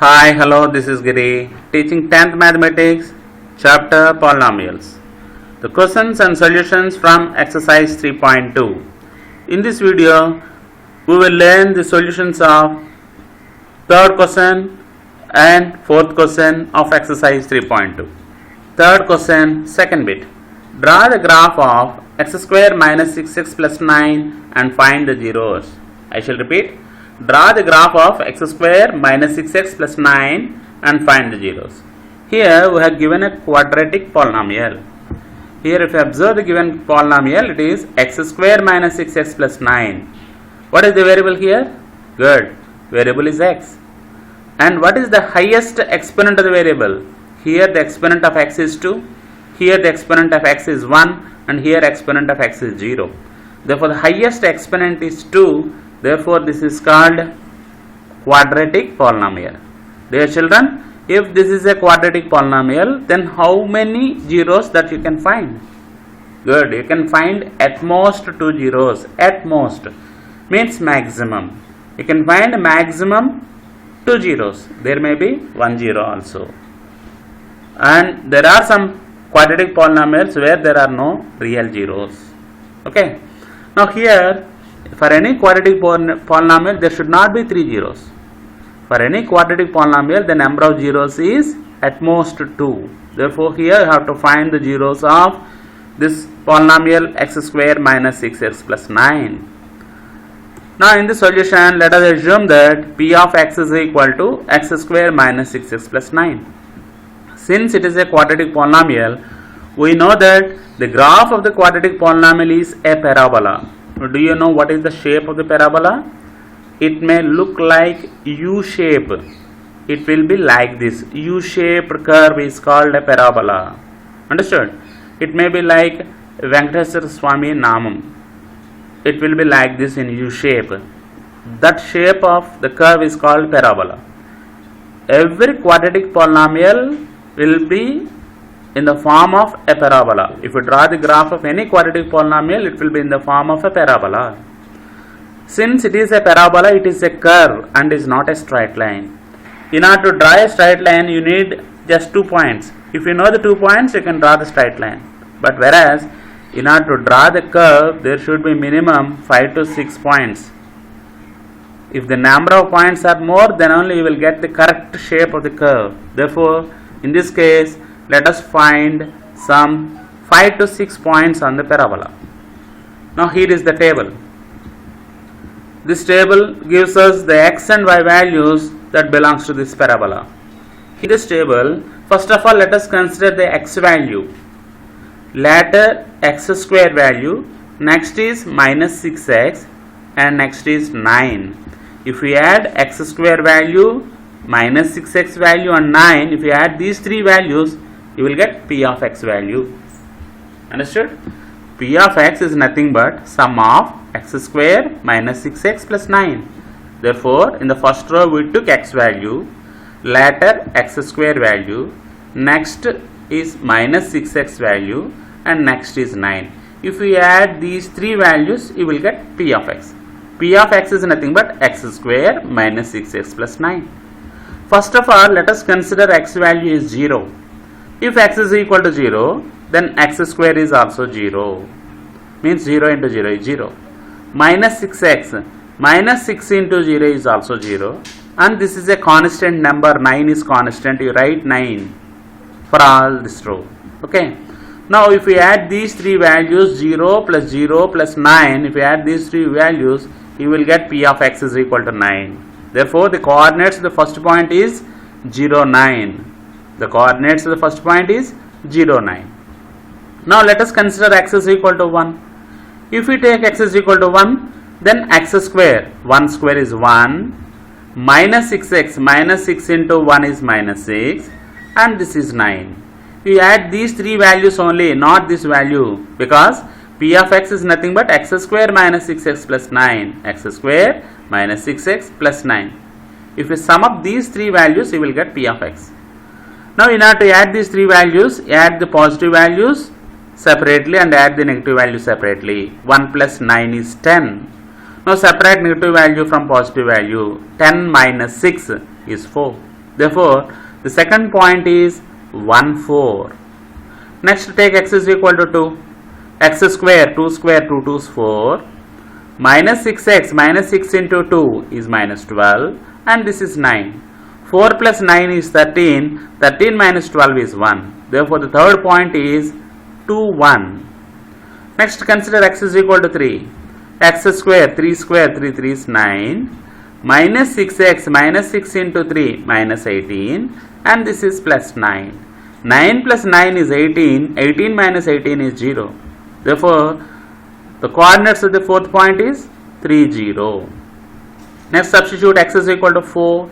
Hi, hello, this is Giri, teaching 10th Mathematics, chapter Polynomials. The questions and solutions from exercise 3.2. In this video, we will learn the solutions of third question and fourth question of exercise 3.2. Third question, second bit. Draw the graph of x square minus 6x plus 9 and find the zeros. I shall repeat. Draw the graph of x square minus 6x plus 9 and find the zeros. Here we have given a quadratic polynomial. Here if you observe the given polynomial, it is x square minus 6x plus 9. What is the variable here? Good. Variable is x. And what is the highest exponent of the variable? Here the exponent of x is 2. Here the exponent of x is 1. And here exponent of x is 0. Therefore the highest exponent is 2. Therefore, this is called quadratic polynomial. Dear children, if this is a quadratic polynomial, then how many zeros that you can find? Good, you can find at most 2 zeros. At most means maximum. You can find maximum 2 zeros. There may be 1 zero also. And there are some quadratic polynomials where there are no real zeros. Okay. Now here, for any quadratic polynomial, there should not be 3 zeros. For any quadratic polynomial, the number of zeros is at most 2. Therefore, here you have to find the zeros of this polynomial x square minus 6x plus 9. Now, in the solution, let us assume that p of x is equal to x square minus 6x plus 9. Since it is a quadratic polynomial, we know that the graph of the quadratic polynomial is a parabola. Do you know what is the shape of the parabola? It may look like U shape. It will be like this. U-shaped curve is called a parabola. Understood? It may be like Venkateswara Swami Namam. It will be like this in U shape. That shape of the curve is called parabola. Every quadratic polynomial will be in the form of a parabola. If you draw the graph of any quadratic polynomial, it will be in the form of a parabola. Since it is a parabola, it is a curve and is not a straight line. In order to draw a straight line, you need just 2 points. If you know the 2 points, you can draw the straight line. But whereas, in order to draw the curve, there should be minimum 5 to 6 points. If the number of points are more, then only you will get the correct shape of the curve. Therefore, in this case, let us find some 5 to 6 points on the parabola. Now here is the table. This table gives us the x and y values that belongs to this parabola. In this table, first of all, let us consider the x value. Later x square value, next is minus 6x and next is 9. If we add x square value, minus 6x value and 9, if you add these 3 values, you will get p of x value. Understood? P of x is nothing but sum of x square minus 6x plus 9. Therefore, in the first row we took x value, later x square value, next is minus 6x value and next is 9. If we add these 3 values, you will get p of x. P of x is nothing but x square minus 6x plus 9. First of all, let us consider x value is 0. If x is equal to 0, then x square is also 0. Means 0 into 0 is 0. Minus 6x, minus 6 into 0 is also 0. And this is a constant number, 9 is constant. You write 9 for all this row. Okay. Now if we add these 3 values, 0 plus 0 plus 9, if we add these 3 values, you will get p of x is equal to 9. Therefore, the coordinates of the first point is 0, 9. The coordinates of the first point is 0, 9. Now let us consider x is equal to 1. If we take x is equal to 1, then x square, 1 square is 1, minus 6x, minus 6 into 1 is minus 6, and this is 9. We add these 3 values only, not this value, because p of x is nothing but x square minus 6x plus 9, x square minus 6x plus 9. If we sum up these 3 values, you will get p of x. Now in order to add these 3 values, add the positive values separately and add the negative value separately. 1 plus 9 is 10. Now separate negative value from positive value. 10 minus 6 is 4. Therefore, the second point is 1, 4. Next, take x is equal to 2. X square, 2 square, 2 2 is 4. Minus 6x, minus 6 into 2 is minus 12. And this is 9. 4 plus 9 is 13. 13 minus 12 is 1. Therefore, the third point is 2, 1. Next, consider x is equal to 3. X square, 3 square, 3 3 is 9. Minus 6x, minus 6 into 3, minus 18. And this is plus 9. 9 plus 9 is 18. 18 minus 18 is 0. Therefore, the coordinates of the fourth point is 3, 0. Next, substitute x is equal to 4.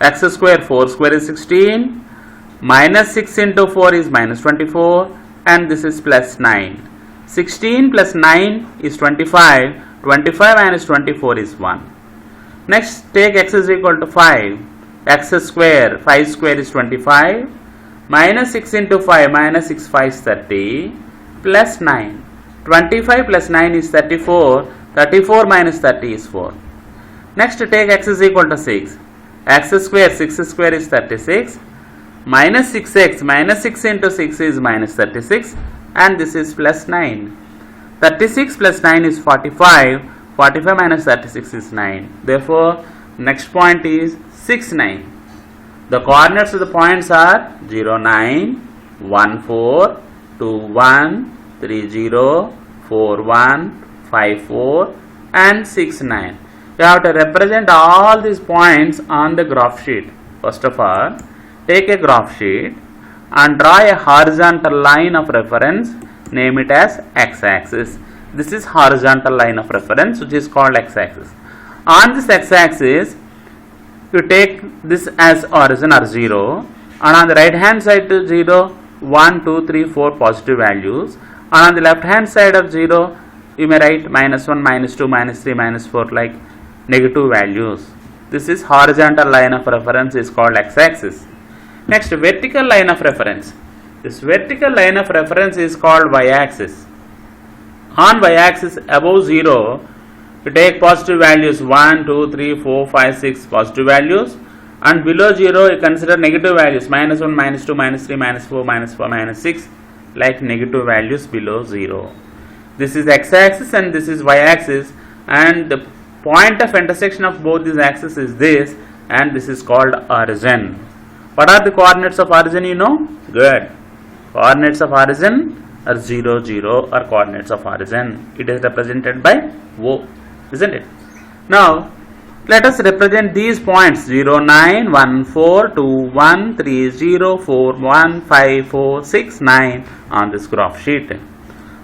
X square, 4 square is 16. Minus 6 into 4 is minus 24. And this is plus 9. 16 plus 9 is 25. 25 minus 24 is 1. Next, take x is equal to 5. X square, 5 square is 25. Minus 6 into 5, minus 6, 5 is 30. Plus 9. 25 plus 9 is 34. 34 minus 30 is 4. Next, take x is equal to 6. X square, 6 square is 36. Minus 6x, minus 6 into 6 is minus 36. And this is plus 9. 36 plus 9 is 45. 45 minus 36 is 9. Therefore, next point is 6, 9. The coordinates of the points are 0, 9, 1, 4, 2, 1, 3, 0, 4, 1, 5, 4 and 6, 9. You have to represent all these points on the graph sheet. First of all, take a graph sheet and draw a horizontal line of reference. Name it as x-axis. This is horizontal line of reference which is called x-axis. On this x-axis, you take this as origin or 0, and on the right hand side to 0, 1, 2, 3, 4 positive values, and on the left hand side of 0, you may write minus 1, minus 2, minus 3, minus 4 like negative values. This is horizontal line of reference is called x-axis. Next, vertical line of reference. This vertical line of reference is called y-axis. On y-axis above 0, you take positive values 1, 2, 3, 4, 5, 6 positive values, and below 0 you consider negative values minus 1, minus 2, minus 3, minus 4, minus 4, minus 6 like negative values below 0. This is x-axis and this is y-axis, and the point of intersection of both these axes is this, and this is called origin. What are the coordinates of origin you know? Good. Coordinates of origin are 0, 0 are coordinates of origin. It is represented by O, isn't it? Now, let us represent these points 0, 9, 1, 4, 2, 1, 3, 0, 4, 1, 5, 4, 6, 9 on this graph sheet.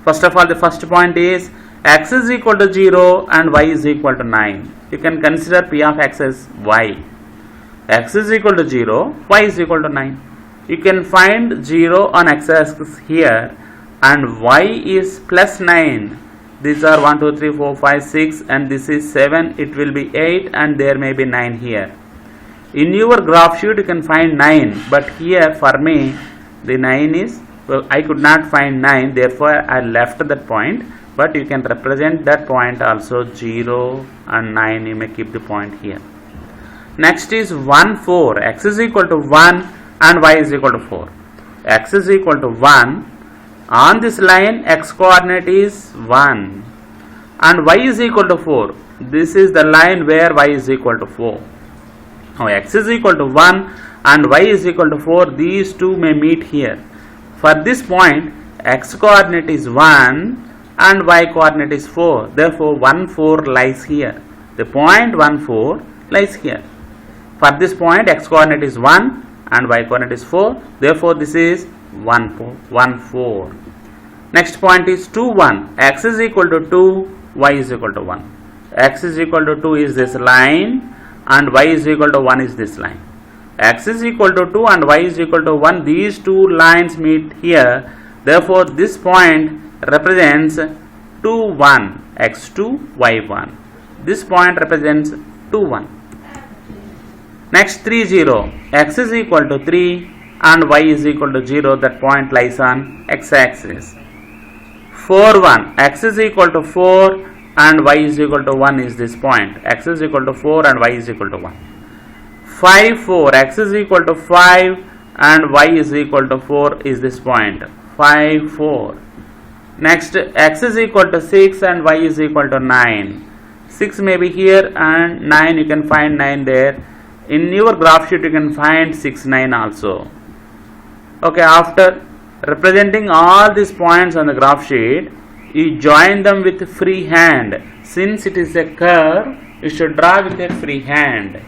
First of all, the first point is x is equal to 0 and y is equal to 9. You can consider p of x as y. X is equal to 0, y is equal to 9. You can find 0 on x-axis here and y is plus 9. These are 1, 2, 3, 4, 5, 6 and this is 7. It will be 8 and there may be 9 here. In your graph sheet you can find 9, but here for me the 9 is, well, I could not find 9, therefore I left that point, but you can represent that point also 0 and 9. You may keep the point here. Next is 1, 4. X is equal to 1 and y is equal to 4. X is equal to 1. On this line x coordinate is 1 and y is equal to 4. This is the line where y is equal to 4. Now x is equal to 1 and y is equal to 4. These two may meet here. For this point x coordinate is 1 and y coordinate is 4. Therefore 1, 4 lies here. The point 1, 4 lies here. For this point x coordinate is 1 and y coordinate is 4. Therefore this is 1, 4. Next point is 2, 1. X is equal to 2, y is equal to 1. X is equal to 2 is this line and y is equal to 1 is this line. X is equal to 2 and y is equal to 1. These two lines meet here. Therefore this point represents 2, 1. X2, y1. This point represents 2, 1. Next 3, 0. X is equal to 3 and y is equal to 0. That point lies on x-axis. 4, 1. X is equal to 4 and y is equal to 1 is this point. X is equal to 4 and y is equal to 1. 5, 4, x is equal to 5 and y is equal to 4 is this point, 5, 4. Next, x is equal to 6 and y is equal to 9. 6 may be here and 9, you can find 9 there. In your graph sheet you can find 6, 9 also. Okay, after representing all these points on the graph sheet, you join them with free hand. Since it is a curve, you should draw with a free hand.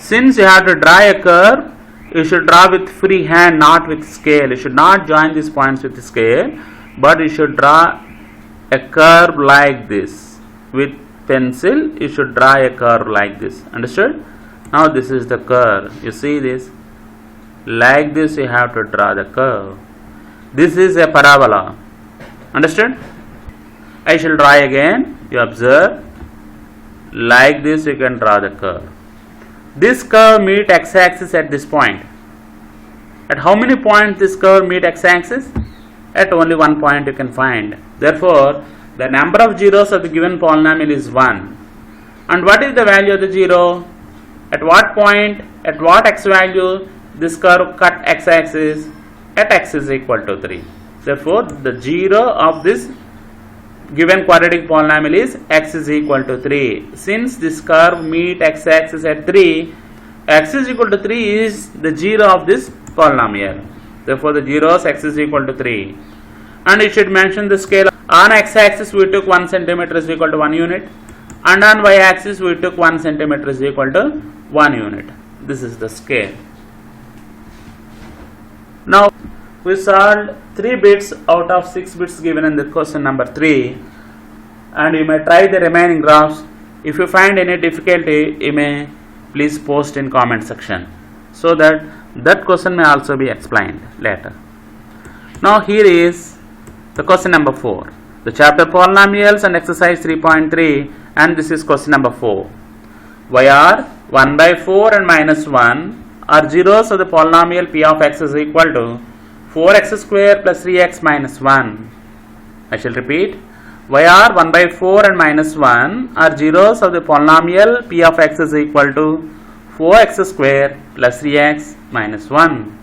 Since you have to draw a curve, you should draw with free hand, not with scale. You should not join these points with the scale, but you should draw a curve like this. With pencil, you should draw a curve like this. Understood? Now this is the curve. You see this? Like this you have to draw the curve. This is a parabola. Understood? I shall draw again. You observe. Like this you can draw the curve. This curve meet x-axis at this point. At how many points this curve meet x-axis? At only one point you can find. Therefore, the number of zeros of the given polynomial is 1. And what is the value of the 0? At what point, at what x value this curve cut x-axis? At x is equal to 3. Therefore, the 0 of this given quadratic polynomial is x is equal to 3. Since this curve meet x-axis at 3, x is equal to 3 is the 0 of this polynomial. Therefore, the zeros x is equal to 3. And you should mention the scale. On x-axis we took 1 centimeter is equal to 1 unit. And on y-axis we took 1 centimeter is equal to 1 unit. This is the scale. Now, we solved 3 bits out of 6 bits given in the question number 3, and you may try the remaining graphs. If you find any difficulty, you may please post in comment section so that that question may also be explained later. Now here is the question number 4, the chapter Polynomials and exercise 3.3, and this is question number 4. Where 1 by 4 and minus 1 are zeros of the polynomial p of x is equal to 4x square plus 3x minus 1. I shall repeat. Where 1 by 4 and minus 1 are zeros of the polynomial p of x is equal to 4x square plus 3x minus 1.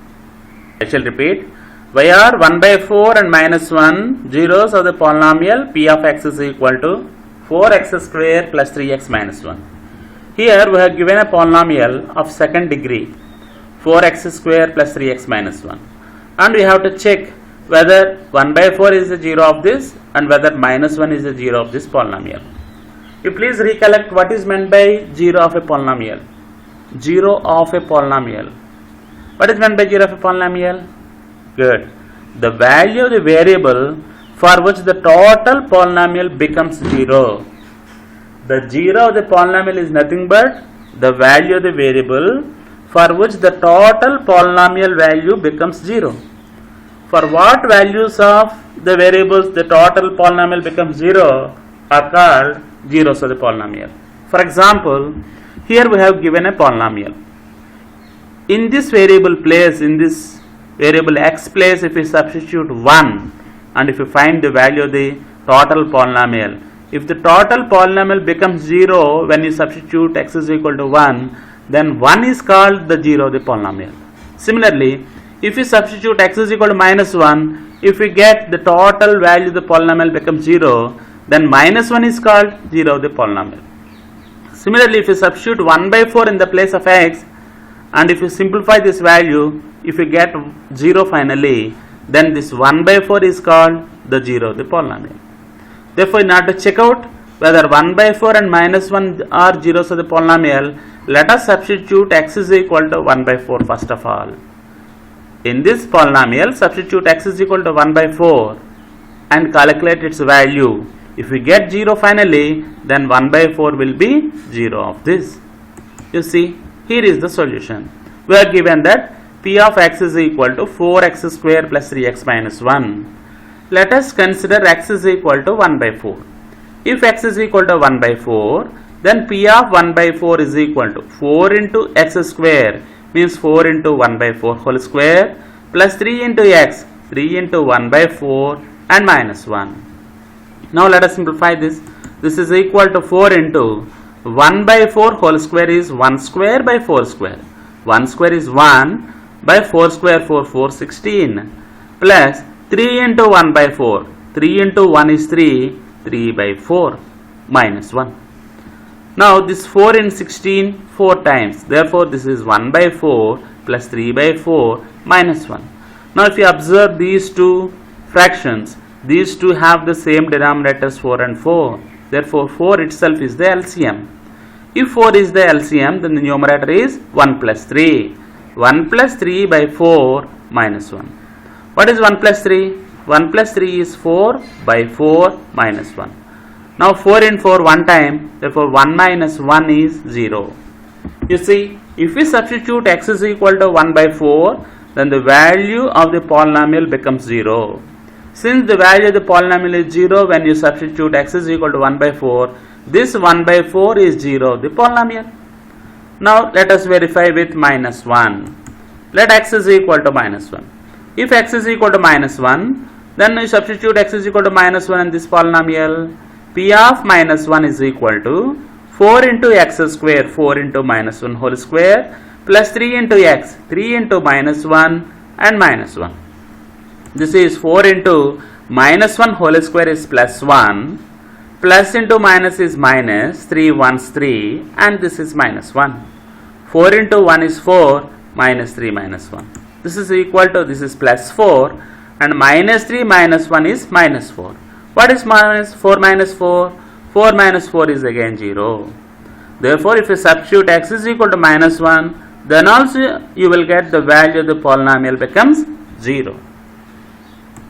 I shall repeat. Where 1 by 4 and minus 1 zeros of the polynomial p of x is equal to 4x square plus 3x minus 1. Here we have given a polynomial of second degree, 4x square plus 3x minus 1. And we have to check whether 1 by 4 is the 0 of this and whether minus 1 is the 0 of this polynomial. You please recollect what is meant by 0 of a polynomial. 0 of a polynomial. What is meant by 0 of a polynomial? Good. The value of the variable for which the total polynomial becomes 0. The 0 of the polynomial is nothing but the value of the variable for which the total polynomial value becomes 0. For what values of the variables the total polynomial becomes 0 are called zeros of the polynomial. For example, here we have given a polynomial. In this variable place, in this variable x place, if we substitute 1 and if you find the value of the total polynomial, if the total polynomial becomes 0 when you substitute x is equal to 1, then 1 is called the 0 of the polynomial. Similarly, if you substitute x is equal to minus 1, if we get the total value of the polynomial becomes 0, then minus 1 is called 0 of the polynomial. Similarly, if you substitute 1 by 4 in the place of x, and if you simplify this value, if you get 0 finally, then this 1 by 4 is called the 0 of the polynomial. Therefore, in order to check out whether 1 by 4 and minus 1 are zeros of the polynomial, let us substitute x is equal to 1 by 4 first of all. In this polynomial, substitute x is equal to 1 by 4 and calculate its value. If we get 0 finally, then 1 by 4 will be 0 of this. You see, here is the solution. We are given that p of x is equal to 4x square plus 3x minus 1. Let us consider x is equal to 1 by 4. If x is equal to 1 by 4, then p of 1 by 4 is equal to 4 into x square, means 4 into 1 by 4 whole square, plus 3 into x, 3 into 1 by 4 and minus 1. Now let us simplify this. This is equal to 4 into 1 by 4 whole square is 1 square by 4 square. 1 square is 1 by 4 square 4 16 plus 3 into 1 by 4. 3 into 1 is 3. 3 by 4 minus 1. Now this 4 in 16 4 times. Therefore this is 1 by 4 plus 3 by 4 minus 1. Now if you observe these two fractions, these two have the same denominators 4 and 4. Therefore 4 itself is the LCM. If 4 is the LCM, then the numerator is 1 plus 3. 1 plus 3 by 4 minus 1. What is 1 plus 3? 1 plus 3 is 4 by 4 minus 1. Now 4 in 4 one time, therefore 1 minus 1 is 0. You see, if we substitute x is equal to 1 by 4, then the value of the polynomial becomes 0. Since the value of the polynomial is 0, when you substitute x is equal to 1 by 4, this 1 by 4 is 0, the polynomial. Now let us verify with minus 1. Let x is equal to minus 1. If x is equal to minus 1, then we substitute x is equal to minus 1 in this polynomial. P of minus 1 is equal to 4 into x square, 4 into minus 1 whole square, plus 3 into x, 3 into minus 1 and minus 1. This is 4 into minus 1 whole square is plus 1, plus into minus is minus, 3 ones 3, and this is minus 1. 4 into 1 is 4, minus 3 minus 1. This is equal to, this is plus 4, and minus 3 minus 1 is minus 4. What is minus 4 minus 4? 4 minus 4 is again 0. Therefore, if you substitute x is equal to minus 1, then also you will get the value of the polynomial becomes 0.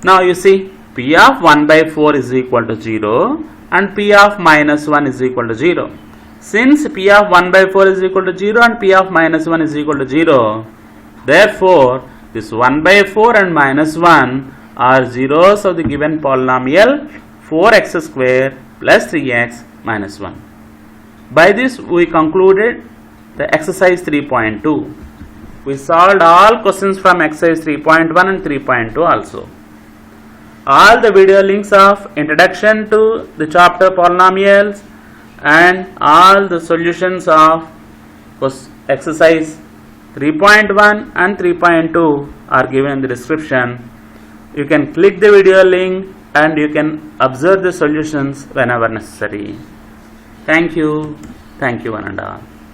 Now you see, p of 1 by 4 is equal to 0 and p of minus 1 is equal to 0. Since p of 1 by 4 is equal to 0 and p of minus 1 is equal to 0, therefore this 1 by 4 and minus 1 are zeros of the given polynomial 4x square plus 3x minus 1. By this we concluded the exercise 3.2. We solved all questions from exercise 3.1 and 3.2 also. All the video links of introduction to the chapter polynomials and all the solutions of exercise 3.1 and 3.2 are given in the description. You can click the video link and you can observe the solutions whenever necessary. Thank you one and all.